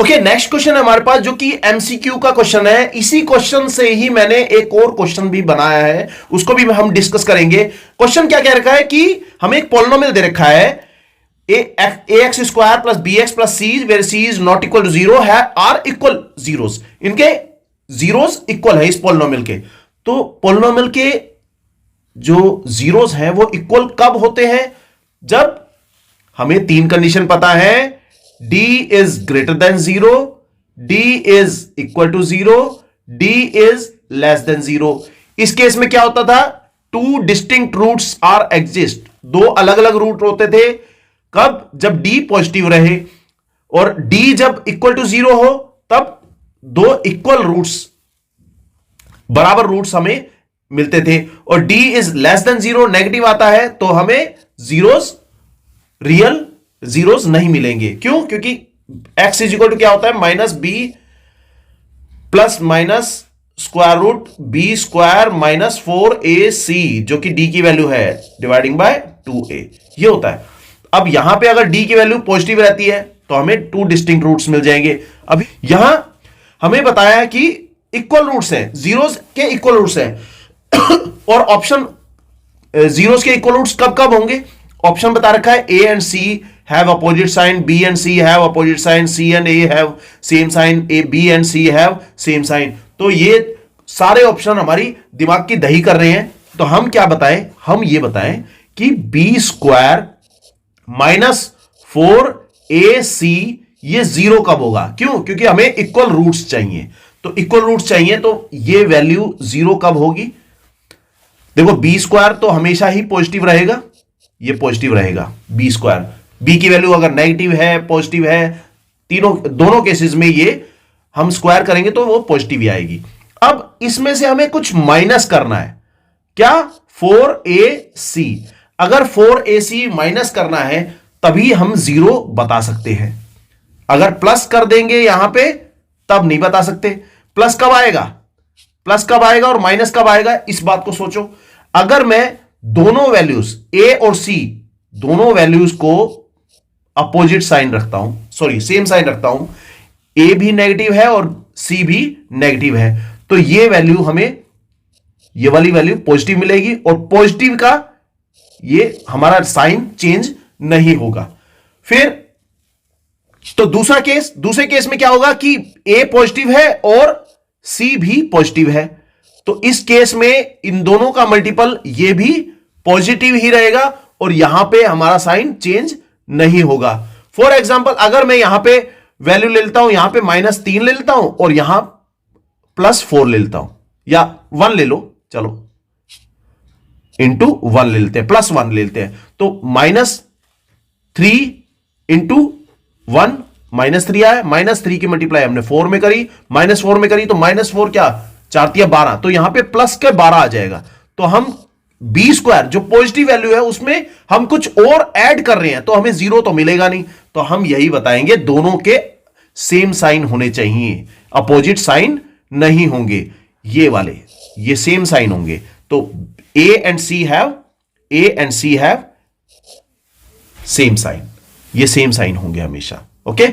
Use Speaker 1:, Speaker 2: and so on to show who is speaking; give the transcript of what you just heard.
Speaker 1: Okay, next question है हमारे पास जो कि एमसीक्यू का क्वेश्चन है। इसी क्वेश्चन से ही मैंने एक और क्वेश्चन भी बनाया है, उसको भी हम डिस्कस करेंगे। क्वेश्चन क्या कह रखा है कि हमें एक पॉलिनोमियल दे रखा है ax square plus bx plus c, where c is not equal to zero है, आर इक्वल जीरोस, इनके जीरोस इक्वल है इस पॉलिनोमियल के। तो पॉलिनोमियल के जो जीरोस हैं वो इक्वल कब होते हैं? जब हमें तीन कंडीशन पता है, d is greater than zero, d is equal to zero, d is less than zero. इस केस में क्या होता था? Two distinct roots are exist, दो अलग अलग रूट होते थे। कब? जब d पॉजिटिव रहे, और d जब इक्वल टू जीरो हो तब दो इक्वल रूट्स, बराबर रूट्स हमें मिलते थे। और d is less than zero, negative आता है तो हमें जीरोस, रियल जीरोस नहीं मिलेंगे। क्यों? क्योंकि x इज इक्वल टू क्या होता है? Minus b plus minus square root b square minus 4ac, जो कि d की वैल्यू है, डिवाइडिंग बाय 2a, ये होता है। अब यहां पे अगर d की वैल्यू पॉजिटिव रहती है तो हमें टू डिस्टिंक्ट रूट्स मिल जाएंगे। अभी यहां हमें बताया है कि इक्वल रूट्स हैं, जीरोस के इक्वल रूट्स हैं। और ऑप्शन जीरोस के इक्वल रूट्स कब कब होंगे? ऑप्शन बता रखा है a and c have opposite sign, b and c have opposite sign, c and a have same sign, a b and c have same sign। तो ये सारे ऑप्शन हमारी दिमाग की दही कर रहे हैं। तो हम क्या बताएं? हम ये बताएं कि b स्क्वायर माइनस 4ac ये जीरो कब होगा? क्यों? क्योंकि हमें इक्वल रूट्स चाहिए। तो इक्वल रूट्स चाहिए तो ये वैल्यू जीरो कब होगी? देखो, b स्क्वायर तो हमेशा ही पॉजिटिव रहेगा, ये पॉजिटिव रहेगा b स्क्वायर। b की वैल्यू अगर नेगेटिव है, पॉजिटिव है, दोनों केसेस में ये हम स्क्वायर करेंगे तो वो पॉजिटिव ही आएगी। अब इसमें से हमें कुछ माइनस करना है। क्या? 4ac। अगर 4ac माइनस करना है तभी हम जीरो बता सकते हैं। अगर प्लस कर देंगे यहां पे तब नहीं बता सकते। प्लस कब आएगा? प्लस कब आएगा और माइनस कब आएगा, इस बात को सोचो। अगर मैं दोनों वैल्यूज a और c, दोनों वैल्यूज को अपोजिट साइन रखता हूं, सॉरी सेम साइन रखता हूं, a भी नेगेटिव है और c भी नेगेटिव है, तो ये वैल्यू हमें, ये वाली वैल्यू पॉजिटिव मिलेगी, और पॉजिटिव का ये हमारा साइन चेंज नहीं होगा। फिर तो दूसरे केस में क्या होगा कि a पॉजिटिव है और c भी पॉजिटिव है, तो इस केस में इन दोनों का मल्टीपल ये भी पॉजिटिव ही रहेगा और यहां पे हमारा साइन चेंज नहीं होगा। फॉर एग्जाम्पल, अगर मैं यहां पे वैल्यू ले लेता हूं, यहां पे -3 ले लेता हूं और यहां +4 ले लेता हूं, या 1 ले लो, चलो इंटू 1 ले लेते हैं, +1 ले लेते हैं, तो -3 इंटू 1 -3 आया। -3 की मल्टीप्लाई हमने 4 में करी, -4 में करी तो -4 क्या, 4 × 12, तो यहां पे प्लस के 12 आ जाएगा। तो हम b स्क्वायर जो पॉजिटिव वैल्यू है उसमें हम कुछ और ऐड कर रहे हैं तो हमें जीरो तो मिलेगा नहीं। तो हम यही बताएंगे दोनों के सेम साइन होने चाहिए, अपोजिट साइन नहीं होंगे, ये वाले ये सेम साइन होंगे। तो a and c have same sign, ये सेम साइन होंगे हमेशा। ओके,